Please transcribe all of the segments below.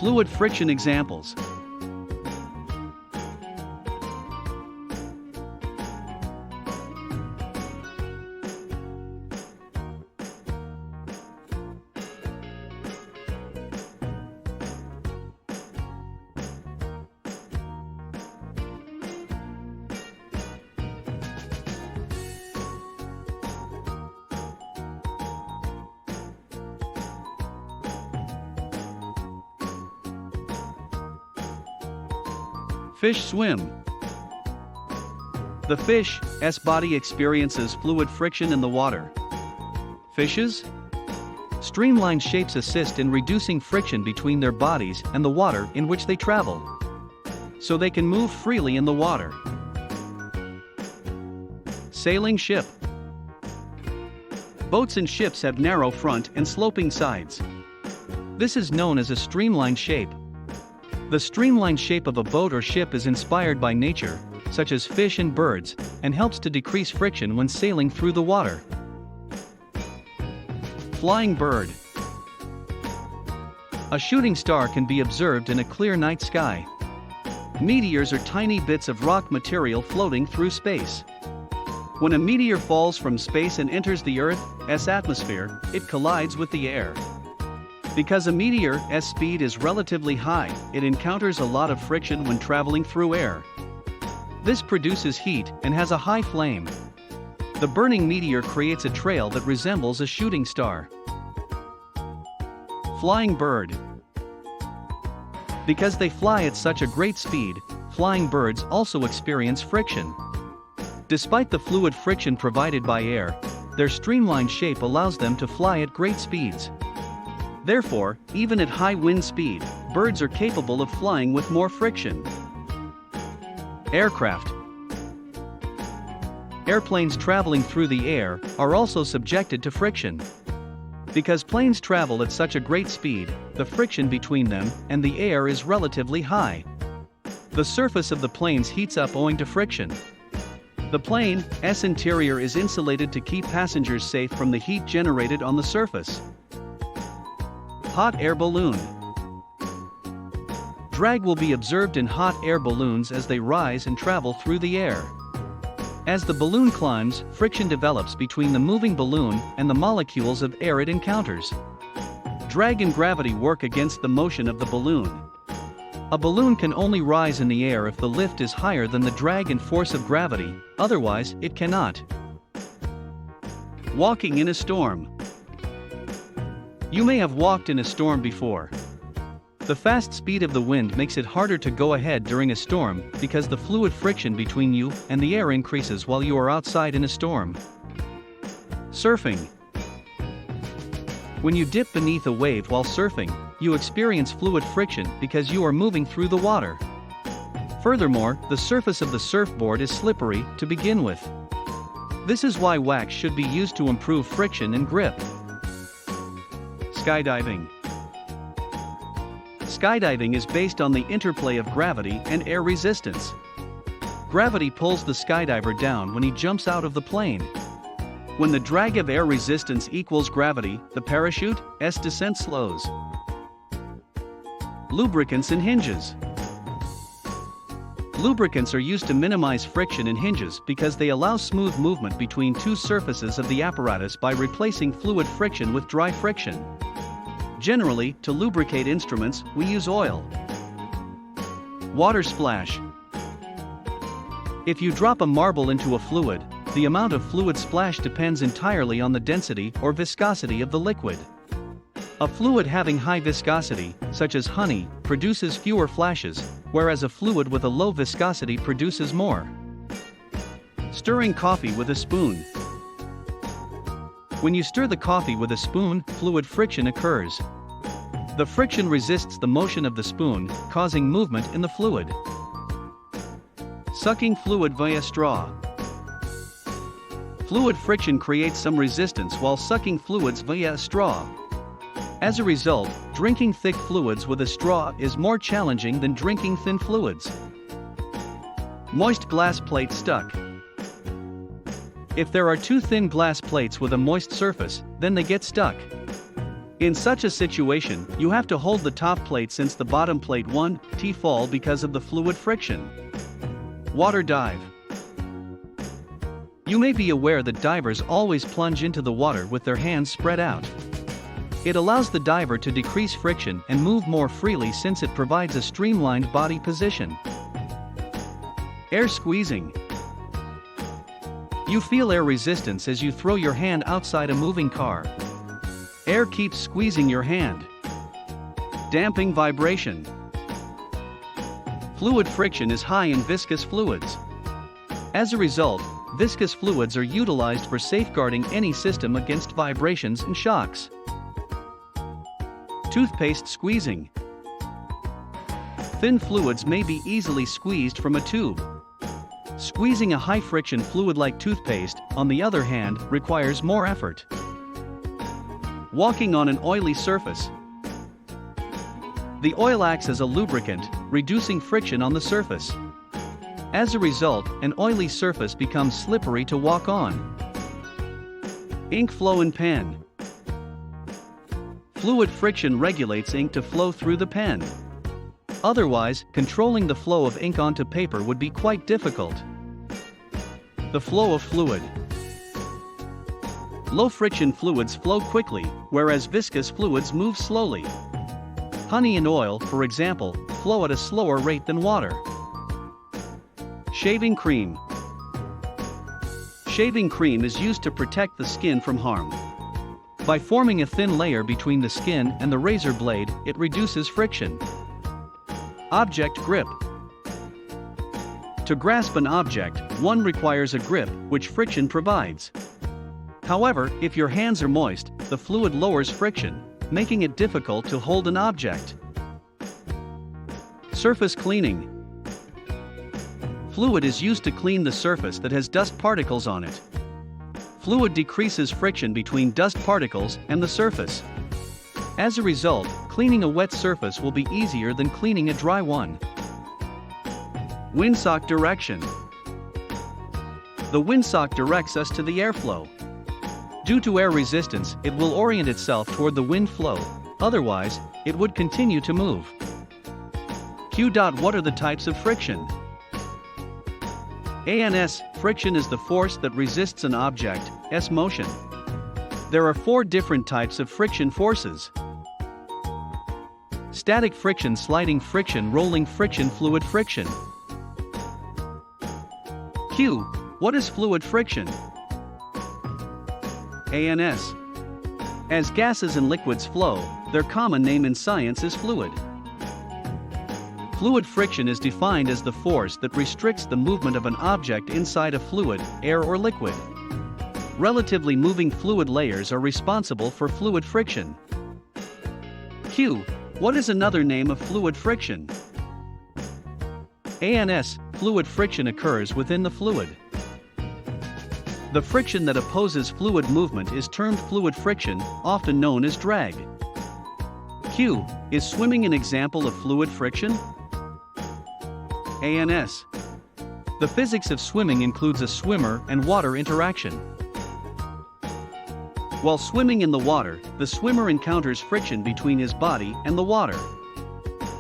Fluid friction examples. Fish swim. The fish's body experiences fluid friction in the water. Fishes' streamlined shapes assist in reducing friction between their bodies and the water in which they travel, so they can move freely in the water. Sailing ship. Boats and ships have narrow front and sloping sides. This is known as a streamlined shape. The streamlined shape of a boat or ship is inspired by nature, such as fish and birds, and helps to decrease friction when sailing through the water. Flying bird. A shooting star can be observed in a clear night sky. Meteors are tiny bits of rock material floating through space. When a meteor falls from space and enters the Earth's atmosphere, it collides with the air. Because a meteor's speed is relatively high, it encounters a lot of friction when traveling through air. This produces heat and has a high flame. The burning meteor creates a trail that resembles a shooting star. Flying bird. Because they fly at such a great speed, flying birds also experience friction. Despite the fluid friction provided by air, their streamlined shape allows them to fly at great speeds. Therefore, even at high wind speed, birds are capable of flying with more friction. Aircraft. Airplanes traveling through the air are also subjected to friction. Because planes travel at such a great speed, the friction between them and the air is relatively high. The surface of the planes heats up owing to friction. The plane's interior is insulated to keep passengers safe from the heat generated on the surface. Hot air balloon. Drag will be observed in hot air balloons as they rise and travel through the air. As the balloon climbs, friction develops between the moving balloon and the molecules of air it encounters. Drag and gravity work against the motion of the balloon. A balloon can only rise in the air if the lift is higher than the drag and force of gravity, otherwise it cannot. Walking in a storm. You may have walked in a storm before. The fast speed of the wind makes it harder to go ahead during a storm because the fluid friction between you and the air increases while you are outside in a storm. Surfing. When you dip beneath a wave while surfing, you experience fluid friction because you are moving through the water. Furthermore, the surface of the surfboard is slippery to begin with. This is why wax should be used to improve friction and grip. Skydiving. Skydiving is based on the interplay of gravity and air resistance. Gravity pulls the skydiver down when he jumps out of the plane. When the drag of air resistance equals gravity, the parachute's descent slows. Lubricants and hinges. Lubricants are used to minimize friction in hinges because they allow smooth movement between two surfaces of the apparatus by replacing fluid friction with dry friction. Generally, to lubricate instruments, we use oil. Water splash. If you drop a marble into a fluid, the amount of fluid splash depends entirely on the density or viscosity of the liquid. A fluid having high viscosity, such as honey, produces fewer flashes, whereas a fluid with a low viscosity produces more. Stirring coffee with a spoon. When you stir the coffee with a spoon, fluid friction occurs. The friction resists the motion of the spoon, causing movement in the fluid. Sucking fluid via straw. Fluid friction creates some resistance while sucking fluids via a straw. As a result, drinking thick fluids with a straw is more challenging than drinking thin fluids. Moist glass plate stuck. If there are two thin glass plates with a moist surface, then they get stuck. In such a situation, you have to hold the top plate since the bottom plate won't fall because of the fluid friction. Water dive. You may be aware that divers always plunge into the water with their hands spread out. It allows the diver to decrease friction and move more freely since it provides a streamlined body position. Air squeezing. You feel air resistance as you throw your hand outside a moving car. Air keeps squeezing your hand. Damping vibration. Fluid friction is high in viscous fluids. As a result, viscous fluids are utilized for safeguarding any system against vibrations and shocks. Toothpaste squeezing. Thin fluids may be easily squeezed from a tube. Squeezing a high-friction fluid like toothpaste, on the other hand, requires more effort. Walking on an oily surface. The oil acts as a lubricant, reducing friction on the surface. As a result, an oily surface becomes slippery to walk on. Ink flow in pen. Fluid friction regulates ink to flow through the pen. Otherwise, controlling the flow of ink onto paper would be quite difficult. The flow of fluid. Low-friction fluids flow quickly, whereas viscous fluids move slowly. Honey and oil, for example, flow at a slower rate than water. Shaving cream. Shaving cream is used to protect the skin from harm. By forming a thin layer between the skin and the razor blade, it reduces friction. Object grip. To grasp an object, one requires a grip, which friction provides. However, if your hands are moist, the fluid lowers friction, making it difficult to hold an object. Surface cleaning. Fluid is used to clean the surface that has dust particles on it. Fluid decreases friction between dust particles and the surface. As a result, cleaning a wet surface will be easier than cleaning a dry one. Windsock direction. The windsock directs us to the airflow. Due to air resistance, it will orient itself toward the wind flow, otherwise, it would continue to move. What are the types of friction? ANS, friction is the force that resists an object's motion. There are 4 different types of friction forces. Static friction, sliding friction, rolling friction, fluid friction. Q. What is fluid friction? ANS. As gases and liquids flow, their common name in science is fluid. Fluid friction is defined as the force that restricts the movement of an object inside a fluid, air or liquid. Relatively moving fluid layers are responsible for fluid friction. Q. What is another name of fluid friction? ANS. Fluid friction occurs within the fluid. The friction that opposes fluid movement is termed fluid friction, often known as drag. Q. Is swimming an example of fluid friction? ANS. The physics of swimming includes a swimmer and water interaction. While swimming in the water, the swimmer encounters friction between his body and the water.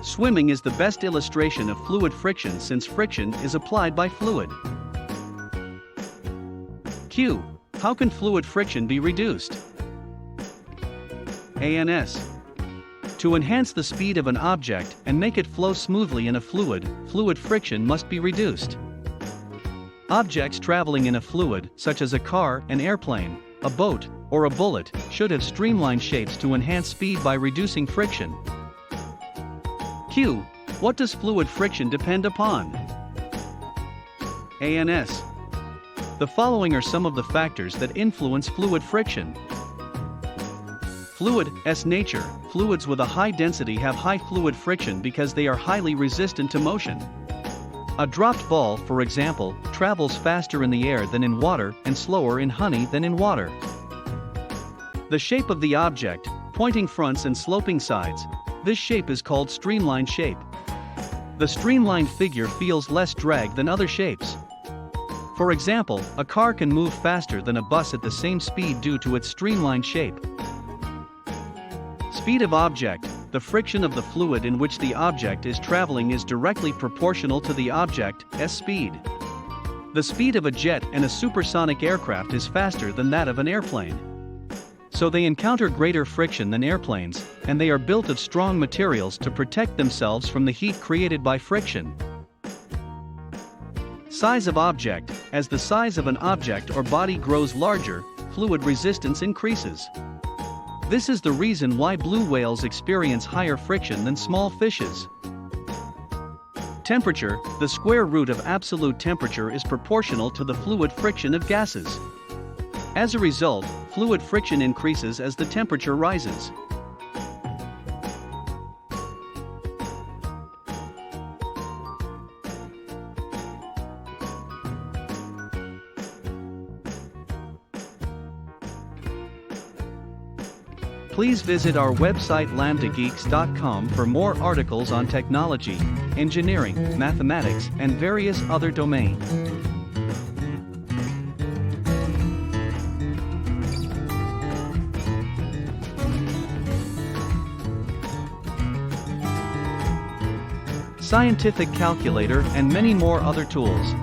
Swimming is the best illustration of fluid friction since friction is applied by fluid. Q. How can fluid friction be reduced? ANS. To enhance the speed of an object and make it flow smoothly in a fluid, fluid friction must be reduced. Objects traveling in a fluid, such as a car, an airplane, a boat, or a bullet, should have streamlined shapes to enhance speed by reducing friction. Q. What does fluid friction depend upon? ANS. The following are some of the factors that influence fluid friction. Fluid's nature. Fluids with a high density have high fluid friction because they are highly resistant to motion. A dropped ball, for example, travels faster in the air than in water and slower in honey than in water. The shape of the object, pointing fronts and sloping sides. This shape is called streamlined shape. The streamlined figure feels less drag than other shapes. For example, a car can move faster than a bus at the same speed due to its streamlined shape. Speed of object. The friction of the fluid in which the object is traveling is directly proportional to the object's speed. The speed of a jet and a supersonic aircraft is faster than that of an airplane. So they encounter greater friction than airplanes, and they are built of strong materials to protect themselves from the heat created by friction. Size of object. As the size of an object or body grows larger, fluid resistance increases. This is the reason why blue whales experience higher friction than small fishes. Temperature. The square root of absolute temperature is proportional to the fluid friction of gases. As a result, fluid friction increases as the temperature rises. Please visit our website lambdageeks.com for more articles on technology, engineering, mathematics, and various other domains. Scientific calculator and many more other tools.